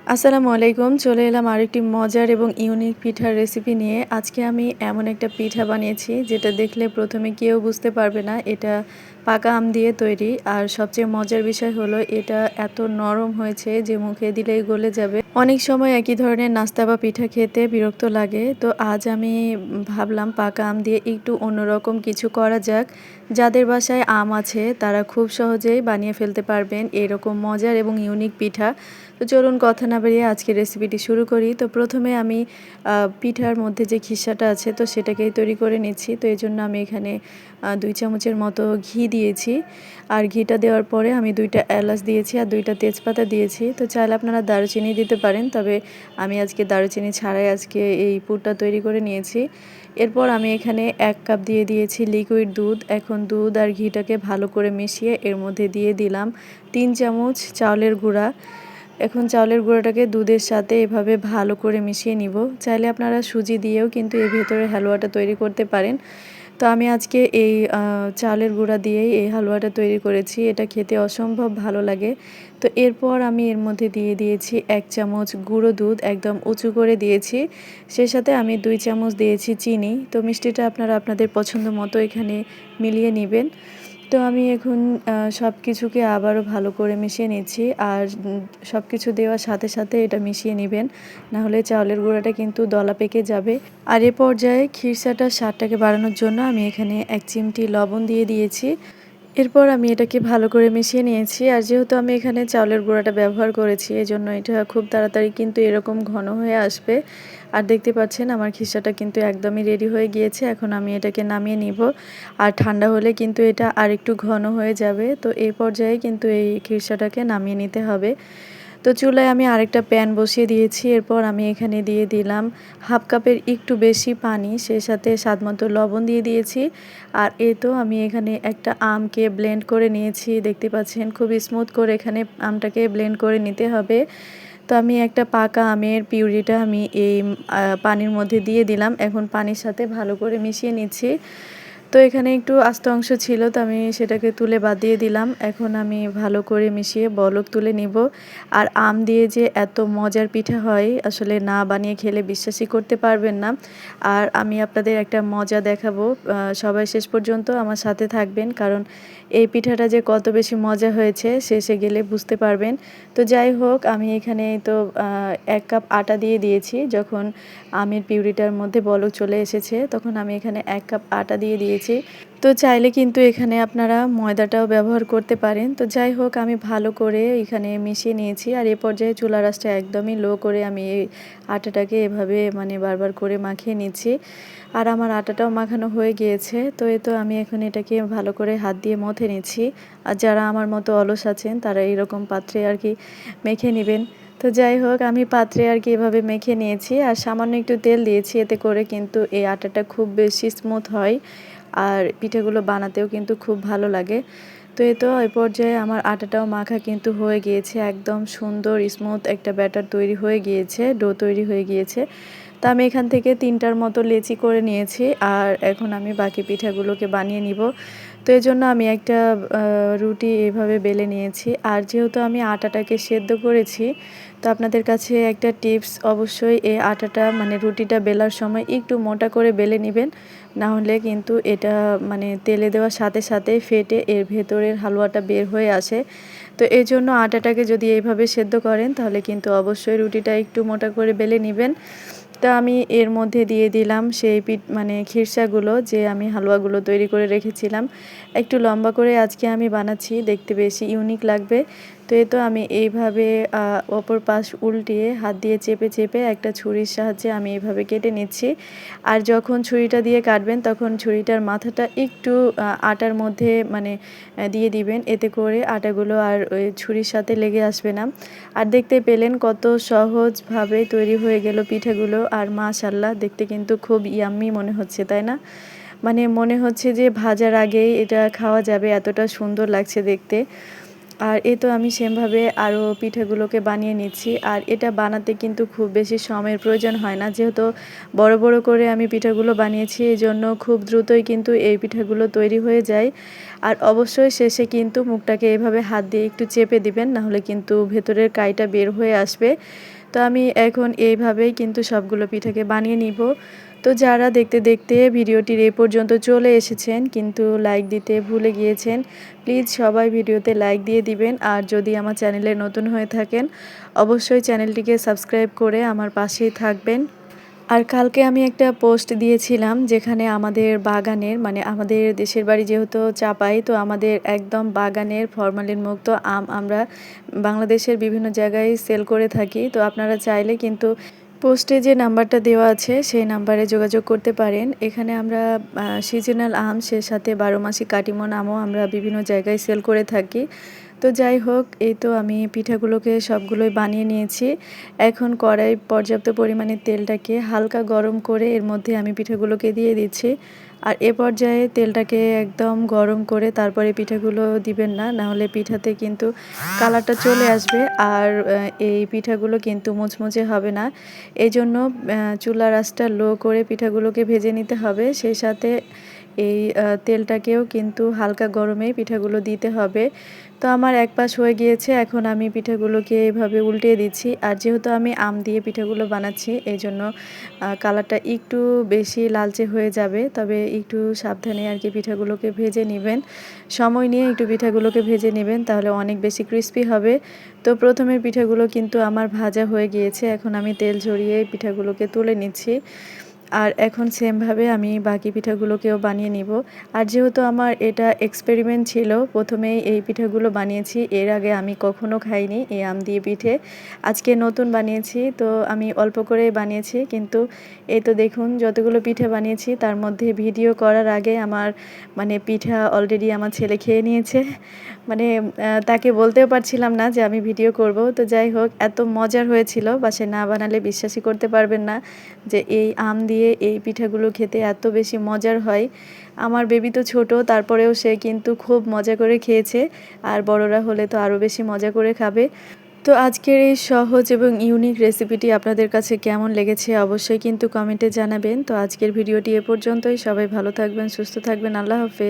আসসালামু আলাইকুম। চলে এলাম আরেকটি মজার এবং ইউনিক পিঠার রেসিপি নিয়ে। আজকে আমি এমন একটা পিঠা বানিয়েছি যেটা দেখলে প্রথমে কেউ বুঝতে পারবে না এটা পাকা আম দিয়ে তৈরি। আর সবচেয়ে মজার বিষয় হলো এটা এত নরম হয়েছে যে মুখে দিলেই গলে যাবে। অনেক সময় একই ধরনের নাস্তা বা পিঠা খেতে বিরক্ত লাগে। তো আজ আমি ভাবলাম পাকা আম দিয়ে একটু অন্যরকম কিছু করা যাক। যাদের বাসায় আম আছে তারা খুব সহজেই বানিয়ে ফেলতে পারবেন এরকম মজার এবং ইউনিক পিঠা। তো চলুন কথা না বাড়িয়ে আজকে রেসিপিটি শুরু করি। তো প্রথমে আমি পিঠার মধ্যে যে খিসাটা আছে তো সেটাকেই তৈরি করে নিচ্ছি। তো এজন্য আমি এখানে ২ চামচের মতো ঘি দিয়েছি। আর ঘিটা দেওয়ার পরে আমি ২ টা এলাচ দিয়েছি আর ২ টা তেজপাতা দিয়েছি। তো চাইলে আপনারা দারুচিনি দিতে পারেন, তবে আমি আজকে দারুচিনি ছাড়াই আজকে এই পুরটা তৈরি করে নিয়েছি। এরপর আমি এখানে ১ কাপ দিয়ে দিয়েছি লিকুইড দুধ। এখন দুধ আর ঘিটাকে ভালো করে মিশিয়ে এর মধ্যে দিয়ে দিলাম ৩ চামচ চাউলের গুঁড়া। এখন চাউলের গুঁড়োটাকে দুধের সাথে এভাবে ভালো করে মিশিয়ে নিব। চাইলে আপনারা সুজি দিয়েও কিন্তু এর ভেতরে হালুয়াটা তৈরি করতে পারেন। তো আমি আজকে এই চালের গুঁড়া দিয়েই এই হালুয়াটা তৈরি করেছি। এটা খেতে অসম্ভব ভালো লাগে। তো এরপর আমি এর মধ্যে দিয়ে দিয়েছি ১ চামচ গুঁড়ো দুধ, একদম উঁচু করে দিয়েছি। সেই সাথে আমি ২ চামচ দিয়েছি চিনি। তো মিষ্টিটা আপনারা আপনাদের পছন্দ মতো এখানে মিলিয়ে নিবেন। তো আমি এখন সবকিছুকে আবারও ভালো করে মিশিয়ে নিচ্ছি। আর সবকিছু দেওয়ার সাথে সাথে এটা মিশিয়ে নিবেন। নাহলে চাউলের গুঁড়াটা কিন্তু দলা পেকে যাবে। আর এ পর্যায়ে খিরসাটার স্বাদটাকে বাড়ানোর জন্য আমি এখানে ১ চিমটি লবণ দিয়ে দিয়েছি। এরপর আমি এটাকে ভালো করে মিশিয়ে নিয়েছি। আর যেহেতু আমি এখানে চাউলের গুঁড়াটা ব্যবহার করেছি এজন্য এটা খুব তাড়াতাড়ি কিন্তু এরকম ঘন হয়ে আসবে। আর দেখতে পাচ্ছেন আমার খিরসাটা কিন্তু একদমই রেডি হয়ে গিয়েছে। এখন আমি এটাকে নামিয়ে নিব। আর ঠান্ডা হলে কিন্তু এটা আরেকটু ঘন হয়ে যাবে। তো এই পর্যায়ে কিন্তু এই খিরসাটাকে নামিয়ে নিতে হবে। তো চুলায় আমি আরেকটা প্যান বসিয়ে দিয়েছি। এরপর আমি এখানে দিয়ে দিলাম 1/2 কাপের একটু বেশি পানি, সেই সাথে স্বাদমতো লবণ দিয়ে দিয়েছি। আর এই তো আমি এখানে একটা আমকে ব্লেন্ড করে নিয়েছি। দেখতে পাচ্ছেন খুব স্মুথ করে এখানে আমটাকে ব্লেন্ড করে নিতে হবে। তো আমি একটা পাকা আমের পিউরিটা আমি এই পানির মধ্যে দিয়ে দিলাম। এখন পানির সাথে ভালো করে মিশিয়ে নিচ্ছি। তো এখানে একটু আস্ত অংশ ছিল, তো আমি সেটাকে তুলে বাদ দিয়ে দিলাম। এখন আমি ভালো করে মিশিয়ে বলক তুলে নিব। আর আম দিয়ে যে এত মজার পিঠা হয় আসলে না বানিয়ে খেলে বিশ্বাসই করতে পারবেন না। আর আমি আপনাদের একটা মজা দেখাবো, সবাই শেষ পর্যন্ত আমার সাথে থাকবেন, কারণ এই পিঠাটা যে কত বেশি মজা হয়েছে শেষে গেলে বুঝতে পারবেন। তো যাই হোক, আমি এখানে তো ১ কাপ আটা দিয়ে দিয়েছি। যখন আমের পিউরিটার মধ্যে বলক চলে এসেছে তখন আমি এখানে ১ কাপ আটা দিয়ে দিয়েছি। তো চাইলে কিন্তু এখানে আপনারা ময়দাটাও ব্যবহার করতে পারেন। তো যাই হোক, আমি ভালো করে এখানে মিশিয়ে নিয়েছি। আর এ পর্যায়ে চুলার আঁচটা একদমই লো করে আমি এই আটাটাকে এভাবে মানে বারবার করে মাখিয়ে নিচ্ছি। আর আমার আটাটাও মাখানো হয়ে গিয়েছে। তো এই তো আমি এখন এটাকে ভালো করে হাত দিয়ে মথে নিচ্ছি। আর যারা আমার মতো অলস আছেন তারা এরকম পাত্রে আর কি মেখে নেবেন। তো যাই হোক, আমি পাত্রে আর কি এভাবে মেখে নিয়েছি আর সামান্য একটু তেল দিয়েছি। এতে করে কিন্তু এই আটাটা খুব বেশি স্মুথ হয়। আর পিঠাগুলো বানাতেও কিন্তু খুব ভালো লাগে। তো এই তো এই পর্যায়ে আমার আটাটাও মাখা কিন্তু হয়ে গিয়েছে। একদম সুন্দর স্মুথ একটা ব্যাটার তৈরি হয়ে গিয়েছে, ডো তৈরি হয়ে গিয়েছে। তো আমি এখান থেকে ৩টার মতো লেচি করে নিয়েছি। আর এখন আমি বাকি পিঠাগুলোকে বানিয়ে নিব। তো এজন্য আমি একটা রুটি এভাবে বেলে নিয়েছি। আর যেহেতু আমি আটাটাকে সেদ্ধ করেছি, তো আপনাদের কাছে একটা টিপস, অবশ্যই এই আটাটা মানে রুটিটা বেলার সময় একটু মোটা করে বেলে নেবেন। না হলে কিন্তু এটা মানে তেলে দেওয়ার সাথে সাথে ফেটে এর ভেতরের হালুয়াটা বের হয়ে আসে। তো এজন্য আটাটাকে যদি এইভাবে সেদ্ধ করেন তাহলে কিন্তু অবশ্যই রুটিটা একটু মোটা করে বেলে নেবেন। তো আমি এর মধ্যে দিয়ে দিলাম সেই মানে খিরসাগুলো, যে আমি হালুয়াগুলো তৈরি করে রেখেছিলাম। একটু লম্বা করে আজকে আমি বানাচ্ছি, দেখতে বেশি ইউনিক লাগবে। তো এই তো আমি এইভাবে অপর পাশ উল্টিয়ে হাত দিয়ে চেপে চেপে একটা ছুরির সাহায্যে আমি এইভাবে কেটে নিচ্ছি। আর যখন ছুরিটা দিয়ে কাটবেন তখন ছুরিটার মাথাটা একটু আটার মধ্যে মানে দিয়ে দিবেন। এতে করে আটাগুলো আর ওই ছুরির সাথে লেগে আসবে না। আর দেখতে পেলেন কত সহজভাবে তৈরি হয়ে গেল পিঠাগুলো। আর মাশাআল্লাহ, দেখতে কিন্তু খুব ইয়াম্মি মনে হচ্ছে, তাই না? মানে মনে হচ্ছে যে ভাজার আগেই এটা খাওয়া যাবে, এতটা সুন্দর লাগছে দেখতে। আর এই তো আমি সেমভাবে আরও পিঠাগুলোকে বানিয়ে নিচ্ছি। আর এটা বানাতে কিন্তু খুব বেশি সময়ের প্রয়োজন হয় না, যেহেতু বড় বড় করে আমি পিঠাগুলো বানিয়েছি, এই জন্য খুব দ্রুতই কিন্তু এই পিঠাগুলো তৈরি হয়ে যায়। আর অবশ্যই শেষে কিন্তু মুখটাকে এভাবে হাত দিয়ে একটু চেপে দিবেন, নাহলে কিন্তু ভেতরের কাইটা বের হয়ে আসবে। তো আমি এখন এইভাবেই কিন্তু সবগুলো পিঠাকে বানিয়ে নিব। তো যারা দেখতে দেখতে ভিডিওটির এই পর্যন্ত চলে এসেছেন কিন্তু লাইক দিতে ভুলে গিয়েছেন, প্লিজ সবাই ভিডিওতে লাইক দিয়ে দিবেন। আর যদি আমার চ্যানেলে নতুন হয়ে থাকেন, অবশ্যই চ্যানেলটিকে সাবস্ক্রাইব করে আমার পাশেই থাকবেন। আর কালকে আমি একটা পোস্ট দিয়েছিলাম, যেখানে আমাদের বাগানের, মানে আমাদের দেশের বাড়ি যেহেতু চাপাই, তো আমাদের একদম বাগানের ফরমালিন মুক্ত আম আমরা বাংলাদেশের বিভিন্ন জায়গায় সেল করে থাকি। তো আপনারা চাইলে কিন্তু পোস্টে যে নাম্বারটা দেওয়া আছে সেই নাম্বারে যোগাযোগ করতে পারেন। এখানে আমরা সিজনাল আম, সে সাথে 12 মাসি কাটিমন আমও আমরা বিভিন্ন জায়গায় সেল করে থাকি। তো যাই হোক, এই তো আমি পিঠাগুলোকে সবগুলোই বানিয়ে নিয়েছি। এখন কড়াই পর্যাপ্ত পরিমাণে তেলটাকে হালকা গরম করে এর মধ্যে আমি পিঠাগুলোকে দিয়ে দিচ্ছি। আর এ পর্যায়ে তেলটাকে একদম গরম করে তারপরে পিঠাগুলো দিবেন না, নাহলে পিঠাতে কিন্তু কালারটা চলে আসবে। আর এই পিঠাগুলো কিন্তু মুচমুচে হবে না। এই জন্য চুলার আঁচটা লো করে পিঠাগুলোকে ভেজে নিতে হবে। সেই সাথে এই তেলটাকেও কিন্তু হালকা গরমেই পিঠাগুলো দিতে হবে। তো আমার এক পাশ হয়ে গিয়েছে, এখন আমি পিঠাগুলোকে এভাবে উল্টিয়ে দিচ্ছি। আর যেহেতু আমি আম দিয়ে পিঠাগুলো বানাচ্ছি, এই জন্য কালারটা একটু বেশি লালচে হয়ে যাবে। তবে একটু সাবধানে আর কি পিঠাগুলোকে ভেজে নেবেন, সময় নিয়ে একটু পিঠাগুলোকে ভেজে নেবেন, তাহলে অনেক বেশি ক্রিস্পি হবে। তো প্রথমের পিঠাগুলো কিন্তু আমার ভাজা হয়ে গিয়েছে, এখন আমি তেল ঝরিয়ে পিঠাগুলোকে তুলে নিচ্ছি। আর এখন সেমভাবে আমি বাকি পিঠাগুলোকেও বানিয়ে নিব। আর যেহেতু আমার এটা এক্সপেরিমেন্ট ছিল, প্রথমেই এই পিঠাগুলো বানিয়েছি, এর আগে আমি কখনো খাইনি এই আম দিয়ে পিঠে। আজকে নতুন বানিয়েছি, তো আমি অল্প করেই বানিয়েছি। কিন্তু এই তো দেখুন, যতগুলো পিঠা বানিয়েছি তার মধ্যে ভিডিও করার আগে আমার মানে পিঠা অলরেডি আমার ছেলে খেয়ে নিয়েছে। মানে তাকে বলতেও পারছিলাম না যে আমি ভিডিও করব। তো যাই হোক, এত মজার হয়েছিল, বাসায় না বানালে বিশ্বাসই করতে পারবেন না যে এই আম দিয়ে এই পিঠাগুলো খেতে এত বেশি মজার হয়। আমার বেবি তো ছোট, তারপরেও সে কিন্তু খুব মজা করে খেয়েছে। আর বড়রা হলে তো আরও বেশি মজা করে খাবে। তো আজকের এই সহজ এবং ইউনিক রেসিপিটি আপনাদের কাছে কেমন লেগেছে অবশ্যই কিন্তু কমেন্টে জানাবেন। তো আজকের ভিডিওটি এ পর্যন্তই। সবাই ভালো থাকবেন, সুস্থ থাকবেন। আল্লাহ হাফেজ।